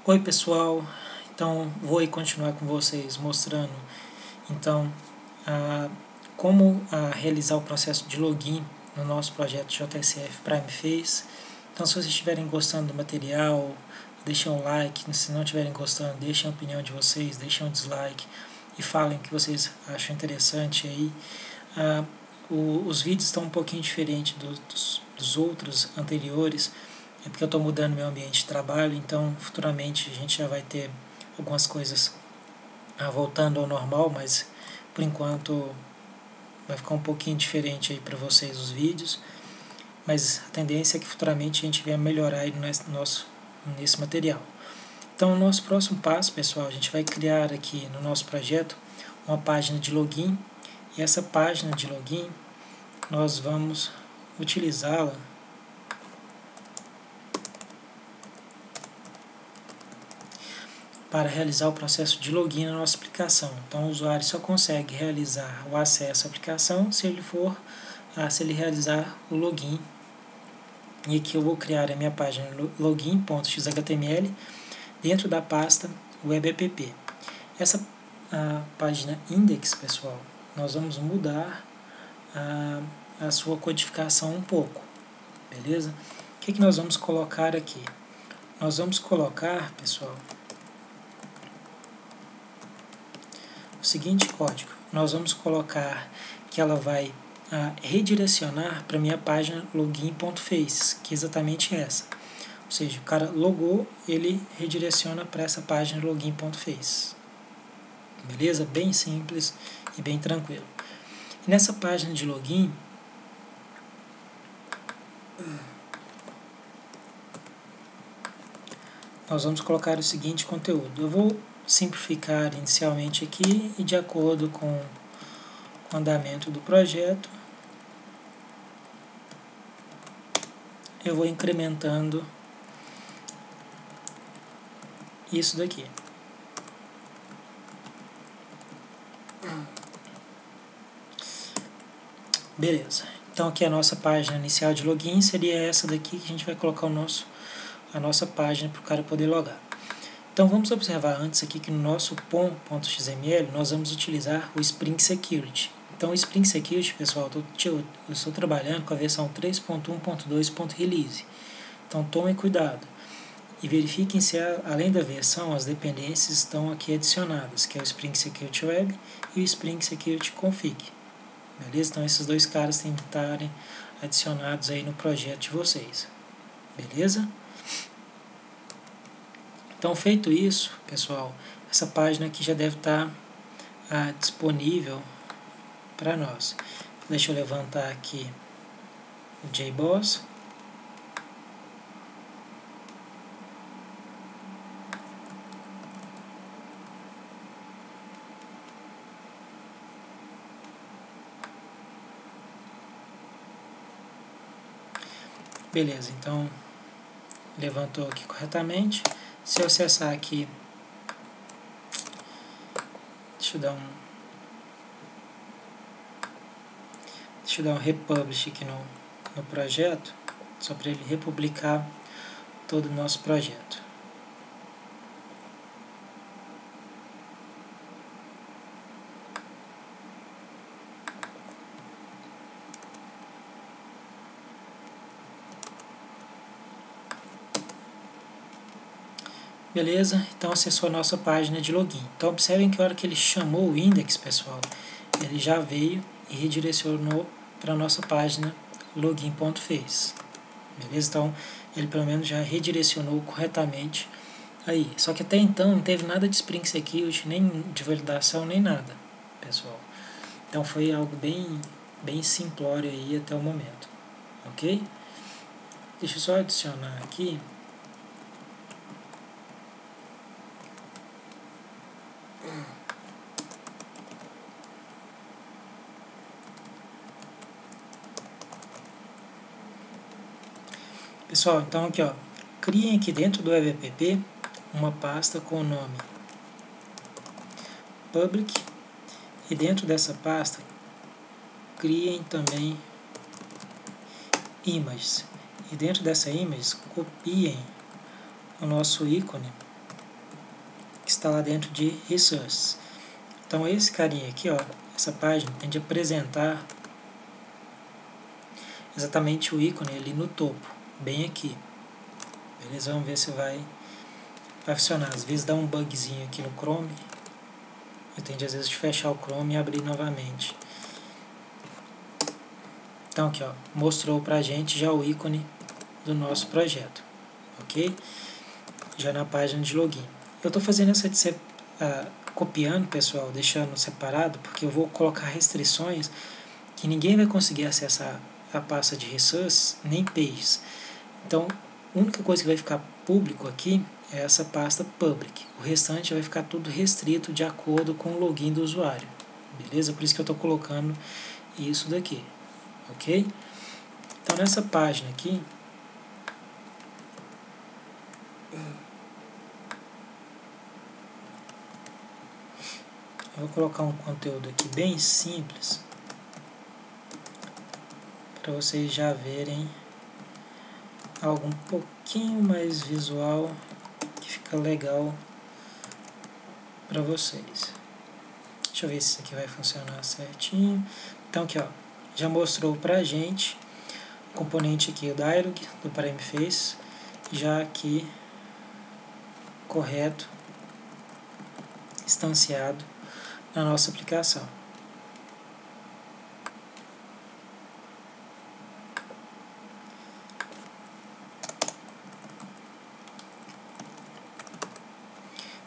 Oi pessoal, então vou aí continuar com vocês mostrando então como realizar o processo de login no nosso projeto JSF Prime Face. Então se vocês estiverem gostando do material, deixem um like, se não estiverem gostando, deixem a opinião de vocês, deixem um dislike e falem o que vocês acham interessante aí. Os vídeos estão um pouquinho diferentes dos outros anteriores, é porque eu estou mudando meu ambiente de trabalho, então futuramente a gente já vai ter algumas coisas voltando ao normal, mas por enquanto vai ficar um pouquinho diferente aí para vocês os vídeos, mas a tendência é que futuramente a gente venha melhorar aí nesse material. Então, o nosso próximo passo, pessoal, a gente vai criar aqui no nosso projeto uma página de login, e essa página de login nós vamos utilizá-la para realizar o processo de login na nossa aplicação. Então o usuário só consegue realizar o acesso à aplicação se ele realizar o login. E aqui eu vou criar a minha página login.xhtml dentro da pasta webapp. Essa página index, pessoal, nós vamos mudar a sua codificação um pouco, beleza? O que nós vamos colocar aqui? Nós vamos colocar, pessoal, o seguinte código. Nós vamos colocar que ela vai redirecionar para a minha página login.face, que é exatamente essa. Ou seja, o cara logou, ele redireciona para essa página login.face. Beleza? Bem simples e bem tranquilo. E nessa página de login, nós vamos colocar o seguinte conteúdo. Eu vou simplificar inicialmente aqui e de acordo com o andamento do projeto eu vou incrementando isso daqui. Beleza. Então aqui a nossa página inicial de login seria essa daqui, que a gente vai colocar a nossa página para o cara poder logar. Então vamos observar antes aqui que no nosso pom.xml nós vamos utilizar o Spring Security. Então o Spring Security, pessoal, eu estou trabalhando com a versão 3.1.2.release. Então tomem cuidado e verifiquem se além da versão as dependências estão aqui adicionadas, que é o Spring Security Web e o Spring Security Config. Beleza? Então esses dois caras têm que estarem adicionados aí no projeto de vocês. Beleza? Então feito isso, pessoal, essa página aqui já deve estar disponível para nós. Deixa eu levantar aqui o JBoss. Beleza, então levantou aqui corretamente. Se eu acessar aqui, deixa eu dar um republish aqui no projeto, só para ele republicar todo o nosso projeto. Beleza? Então acessou a nossa página de login. Então observem que a hora que ele chamou o index, pessoal, ele já veio e redirecionou para a nossa página login.face. Beleza? Então ele pelo menos já redirecionou corretamente aí. Só que até então não teve nada de Spring Security, nem de validação, nem nada, pessoal. Então foi algo bem simplório aí até o momento. Ok? Deixa eu só adicionar aqui. Pessoal, então aqui ó, criem aqui dentro do webapp uma pasta com o nome public e dentro dessa pasta criem também images e dentro dessa image copiem o nosso ícone que está lá dentro de Resources. Então esse carinha aqui, ó, essa página tem de apresentar exatamente o ícone ali no topo, bem aqui. Beleza? Vamos ver se vai funcionar. Às vezes dá um bugzinho aqui no Chrome. Eu tenho às vezes de fechar o Chrome e abrir novamente. Então aqui, ó, mostrou pra gente já o ícone do nosso projeto, ok? Já na página de login. Eu estou fazendo essa de copiando, pessoal, deixando separado, porque eu vou colocar restrições que ninguém vai conseguir acessar a pasta de Resources, nem Pages. Então, a única coisa que vai ficar público aqui é essa pasta Public. O restante vai ficar tudo restrito de acordo com o login do usuário. Beleza? Por isso que eu estou colocando isso daqui. Ok? Então, nessa página aqui, eu vou colocar um conteúdo aqui bem simples para vocês já verem algo um pouquinho mais visual que fica legal para vocês. Deixa eu ver se isso aqui vai funcionar certinho. Então aqui, ó, já mostrou pra gente o componente aqui, o dialog do PrimeFace, já aqui correto, instanciado na nossa aplicação.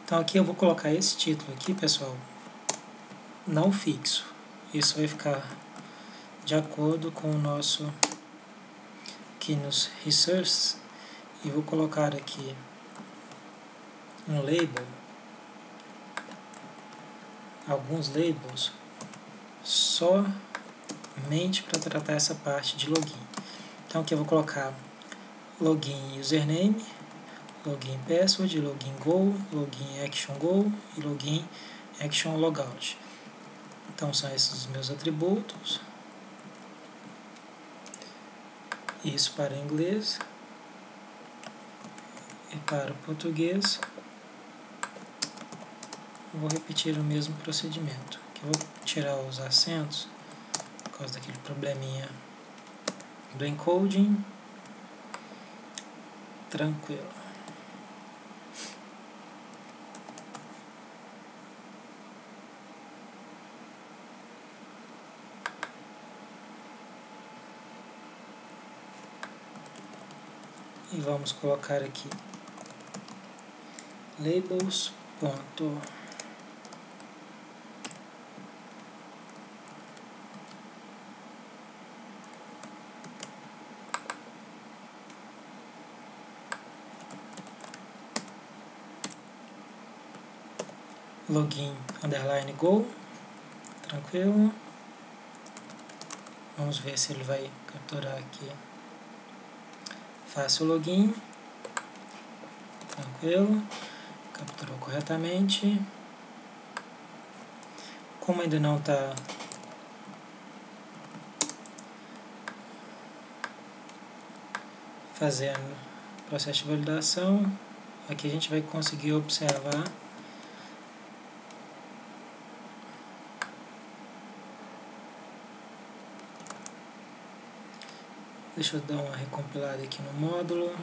Então aqui eu vou colocar esse título aqui, pessoal, não fixo. Isso vai ficar de acordo com o nosso aqui nos Resources, e vou colocar aqui um label, alguns labels somente para tratar essa parte de login. Então aqui eu vou colocar login username, login password, login goal, login action goal e login action logout. Então são esses os meus atributos. Isso para o inglês e para o português. Vou repetir o mesmo procedimento. Aqui eu vou tirar os acentos por causa daquele probleminha do encoding. Tranquilo. E vamos colocar aqui labels. Login underline go. Tranquilo. Vamos ver se ele vai capturar aqui. Faça o login. Tranquilo. Capturou corretamente. Como ainda não está fazendo o processo de validação, aqui a gente vai conseguir observar deixa eu dar uma recompilada aqui no módulo.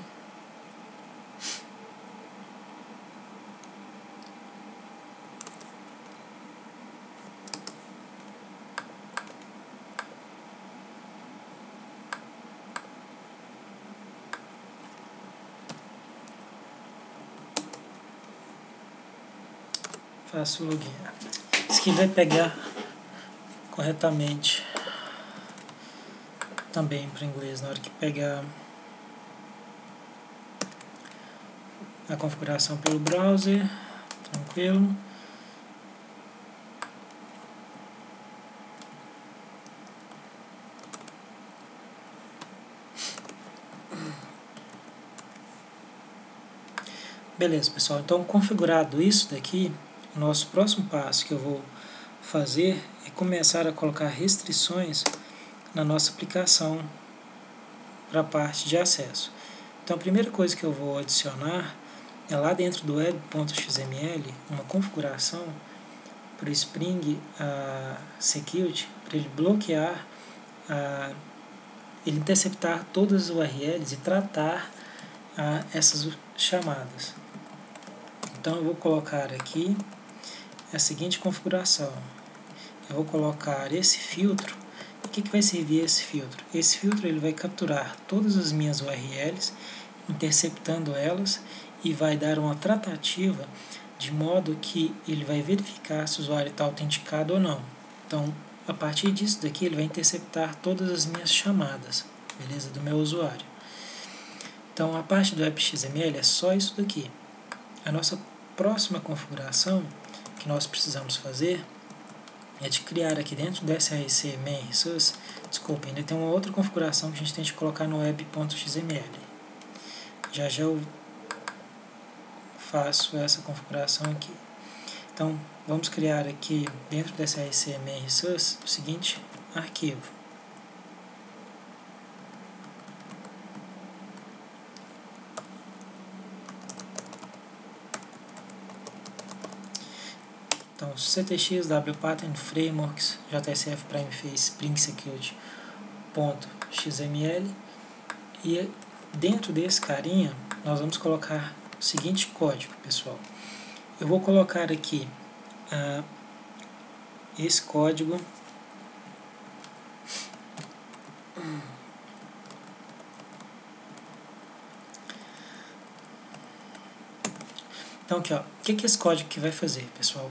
Faço o login. Isso aqui vai pegar corretamente também para o inglês na hora que pegar a configuração pelo browser. Tranquilo. Beleza, pessoal. Então, configurado isso daqui, o nosso próximo passo que eu vou fazer é começar a colocar restrições na nossa aplicação para a parte de acesso. Então, a primeira coisa que eu vou adicionar é lá dentro do web.xml uma configuração para o Spring Security, para ele bloquear, ele interceptar todas as URLs e tratar essas chamadas. Então eu vou colocar aqui a seguinte configuração. Eu vou colocar esse filtro. O que vai servir esse filtro? Esse filtro ele vai capturar todas as minhas URLs, interceptando elas, e vai dar uma tratativa de modo que ele vai verificar se o usuário está autenticado ou não. Então, a partir disso daqui, ele vai interceptar todas as minhas chamadas, beleza, do meu usuário. Então, a parte do web.xml é só isso daqui. A nossa próxima configuração que nós precisamos fazer é de criar aqui dentro do src main resource, desculpa, ainda tem uma outra configuração que a gente tem de colocar no web.xml. Já eu faço essa configuração aqui. Então, vamos criar aqui dentro do src main resource o seguinte arquivo. Então, ctx wpattern frameworks JSF Primeface Spring Security .xml, e dentro desse carinha nós vamos colocar o seguinte código, pessoal. Eu vou colocar aqui esse código. Então aqui, ó, o que esse código aqui vai fazer, pessoal?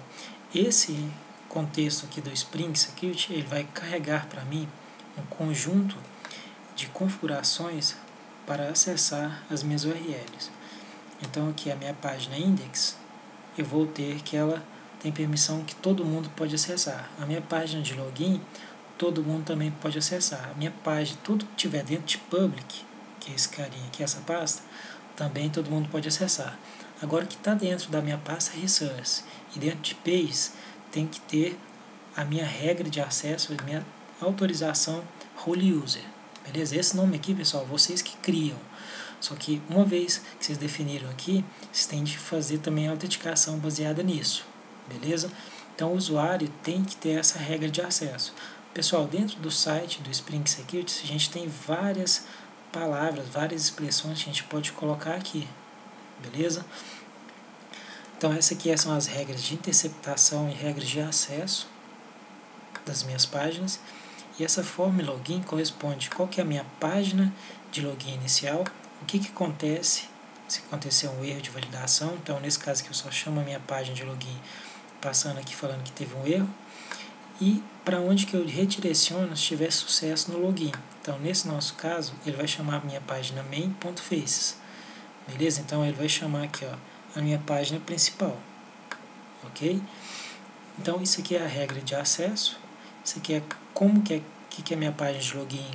Esse contexto aqui do Spring Security, ele vai carregar para mim um conjunto de configurações para acessar as minhas URLs. Então aqui a minha página index, eu vou ter que ela tem permissão que todo mundo pode acessar. A minha página de login, todo mundo também pode acessar. A minha página, tudo que tiver dentro de public, que é esse carinha aqui, essa pasta, também todo mundo pode acessar. Agora, o que está dentro da minha pasta resource e dentro de pages, tem que ter a minha regra de acesso, a minha autorização role user. Beleza? Esse nome aqui, pessoal, vocês que criam. Só que uma vez que vocês definiram aqui, vocês têm de fazer também a autenticação baseada nisso. Beleza? Então, o usuário tem que ter essa regra de acesso. Pessoal, dentro do site do Spring Security, a gente tem várias palavras, várias expressões que a gente pode colocar aqui. Beleza? Então, essas aqui são as regras de interceptação e regras de acesso das minhas páginas. E essa form login corresponde qual que é a minha página de login inicial, o que acontece se acontecer um erro de validação. Então, nesse caso aqui, eu só chamo a minha página de login, passando aqui falando que teve um erro, e para onde que eu redireciono se tiver sucesso no login. Então, nesse nosso caso, ele vai chamar a minha página main.faces. Beleza? Então, ele vai chamar aqui, ó, a minha página principal. Ok? Então, isso aqui é a regra de acesso. Isso aqui é como que é a minha página de login,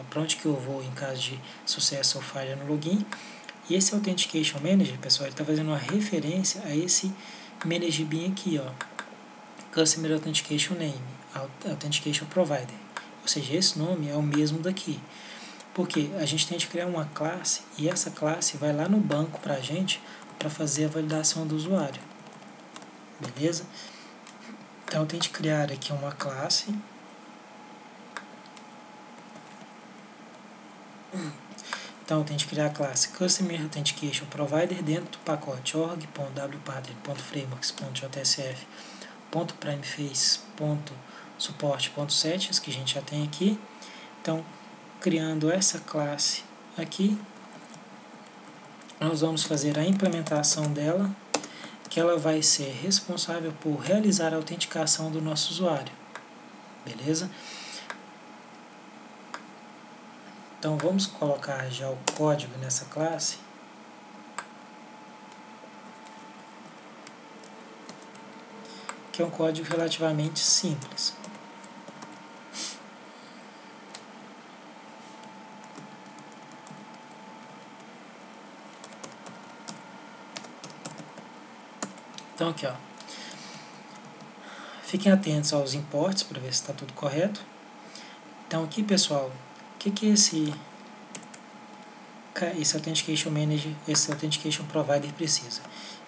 para onde que eu vou em caso de sucesso ou falha no login. E esse Authentication Manager, pessoal, ele está fazendo uma referência a esse Manager Bin aqui, ó, Customer Authentication Name, Authentication Provider. Ou seja, esse nome é o mesmo daqui. Porque a gente tem que criar uma classe e essa classe vai lá no banco para a gente para fazer a validação do usuário. Beleza? Então, eu tenho que criar aqui uma classe. Então, eu tenho que criar a classe Customer Authentication Provider dentro do pacote org.wpattern.frameworks.jsf.primeface.support.settings, que a gente já tem aqui. Então, criando essa classe aqui, nós vamos fazer a implementação dela, que ela vai ser responsável por realizar a autenticação do nosso usuário. Beleza? Então, vamos colocar já o código nessa classe. Que é um código relativamente simples. Então, aqui, ó. Fiquem atentos aos imports para ver se está tudo correto. Então, aqui, pessoal, o que é esse esse Authentication Manager, esse Authentication Provider precisa?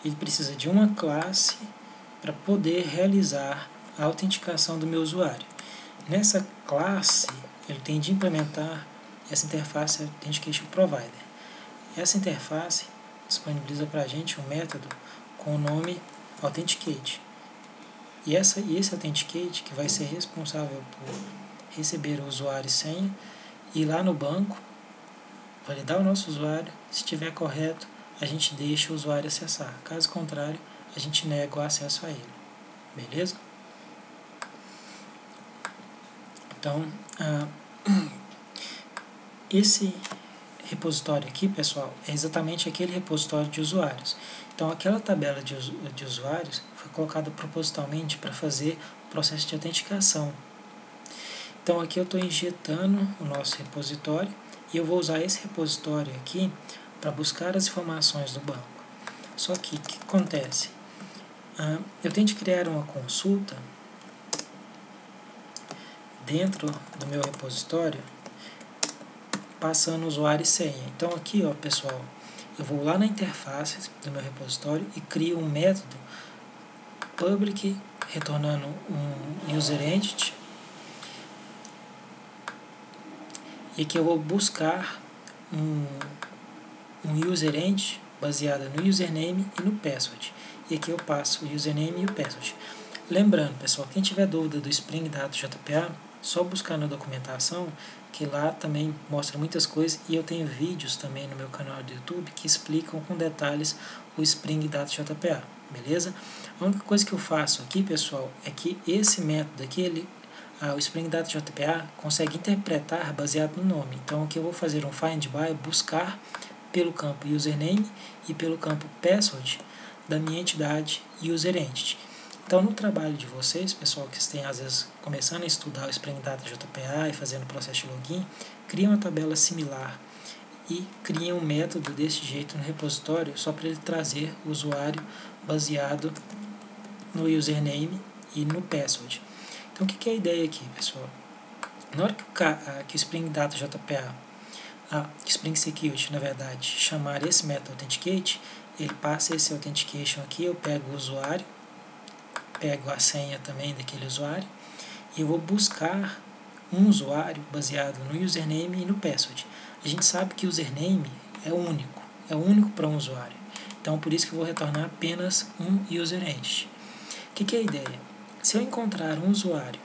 Ele precisa de uma classe para poder realizar a autenticação do meu usuário. Nessa classe, ele tem de implementar essa interface Authentication Provider. Essa interface disponibiliza para a gente um método com o nome Authenticate. E esse Authenticate que vai ser responsável por receber o usuário e senha, ir lá no banco, validar o nosso usuário, se estiver correto, a gente deixa o usuário acessar. Caso contrário, a gente nega o acesso a ele. Beleza? Então, esse repositório aqui, pessoal, é exatamente aquele repositório de usuários. Então, aquela tabela de usuários foi colocada propositalmente para fazer o processo de autenticação. Então, aqui eu estou injetando o nosso repositório e eu vou usar esse repositório aqui para buscar as informações do banco. Só que, o que acontece? Eu tenho de criar uma consulta dentro do meu repositório, passando usuário e senha. Então aqui, ó, pessoal, eu vou lá na interface do meu repositório e crio um método public, retornando um user entity, e aqui eu vou buscar um user entity baseado no username e no password. E aqui eu passo o username e o password. Lembrando, pessoal, quem tiver dúvida do Spring Data JPA, só buscar na documentação, que lá também mostra muitas coisas, e eu tenho vídeos também no meu canal do YouTube que explicam com detalhes o Spring Data JPA, beleza? A única coisa que eu faço aqui, pessoal, é que esse método aqui, o Spring Data JPA consegue interpretar baseado no nome. Então aqui eu vou fazer um find by, buscar pelo campo username e pelo campo password da minha entidade user entity. Então, no trabalho de vocês, pessoal, que estão às vezes começando a estudar o Spring Data JPA e fazendo o processo de login, cria uma tabela similar e cria um método desse jeito no repositório só para ele trazer o usuário baseado no username e no password. Então, o que é a ideia aqui, pessoal? Na hora que o Spring Data JPA, Spring Security, na verdade, chamar esse método Authenticate, ele passa esse Authentication aqui, eu pego o usuário, pego a senha também daquele usuário e eu vou buscar um usuário baseado no username e no password. A gente sabe que o username é único para um usuário. Então, por isso que eu vou retornar apenas um user entity. O que é a ideia? Se eu encontrar um usuário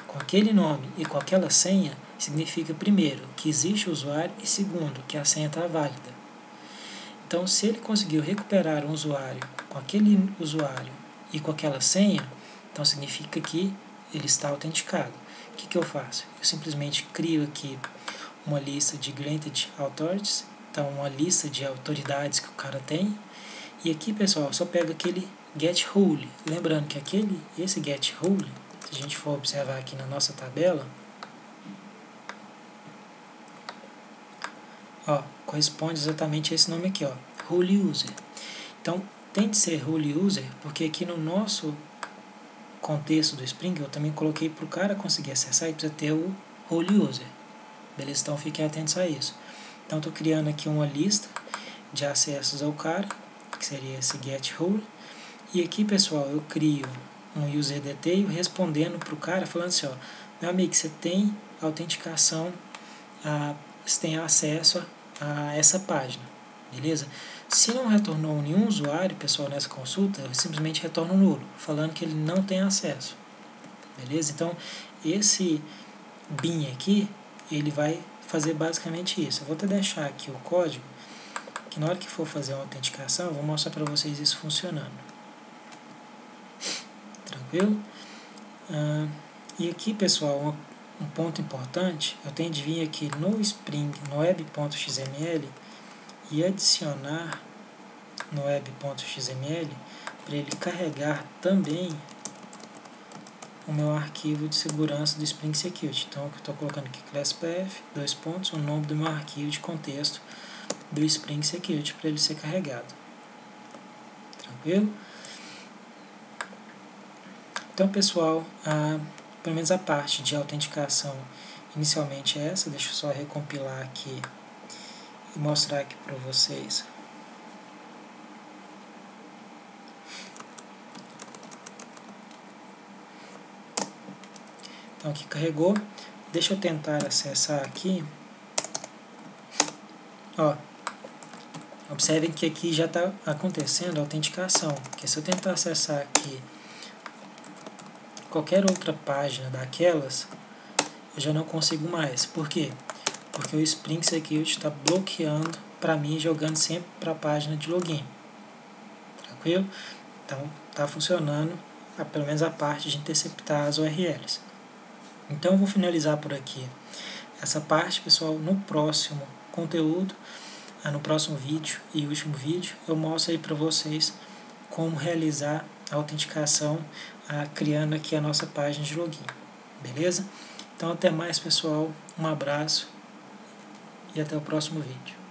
com aquele nome e com aquela senha, significa, primeiro, que existe o usuário e, segundo, que a senha está válida. Então, se ele conseguiu recuperar um usuário com aquele usuário e com aquela senha, então significa que ele está autenticado. O que eu faço? Eu simplesmente crio aqui uma lista de granted authorities, então uma lista de autoridades que o cara tem, e aqui, pessoal, eu só pego aquele get role. Lembrando que esse get role, se a gente for observar aqui na nossa tabela, ó, corresponde exatamente a esse nome aqui, ó, role user. Então, tem de ser role user, porque aqui no nosso contexto do Spring, eu também coloquei para o cara conseguir acessar e precisa ter o role user. Beleza? Então, fiquem atentos a isso. Então, estou criando aqui uma lista de acessos ao cara, que seria esse get role. E aqui, pessoal, eu crio um user detail respondendo para o cara, falando assim, ó, meu amigo, você tem autenticação, você tem acesso a essa página, beleza? Se não retornou nenhum usuário, pessoal, nessa consulta, eu simplesmente retorno nulo, falando que ele não tem acesso, beleza? Então, esse bin aqui, ele vai fazer basicamente isso. Eu vou até deixar aqui o código, que na hora que for fazer uma autenticação, eu vou mostrar para vocês isso funcionando. Tranquilo? E aqui, pessoal, um ponto importante, eu tenho de vir aqui no Spring, no web.xml, e adicionar no web.xml para ele carregar também o meu arquivo de segurança do Spring Security. Então, eu estou colocando aqui class.pf, o nome do meu arquivo de contexto do Spring Security para ele ser carregado. Tranquilo? Então, pessoal, pelo menos a parte de autenticação inicialmente é essa. Deixa eu só recompilar aqui e mostrar aqui para vocês. Então aqui carregou. Deixa eu tentar acessar aqui. Ó, observem que aqui já está acontecendo a autenticação. Porque se eu tentar acessar aqui qualquer outra página daquelas, eu já não consigo mais. Por quê? Porque o Spring Security está bloqueando para mim, jogando sempre para a página de login. Tranquilo? Então está funcionando, pelo menos a parte de interceptar as URLs. Então eu vou finalizar por aqui essa parte, pessoal. No próximo conteúdo, no próximo vídeo e último vídeo, eu mostro aí para vocês como realizar a autenticação, criando aqui a nossa página de login. Beleza? Então até mais, pessoal. Um abraço e até o próximo vídeo.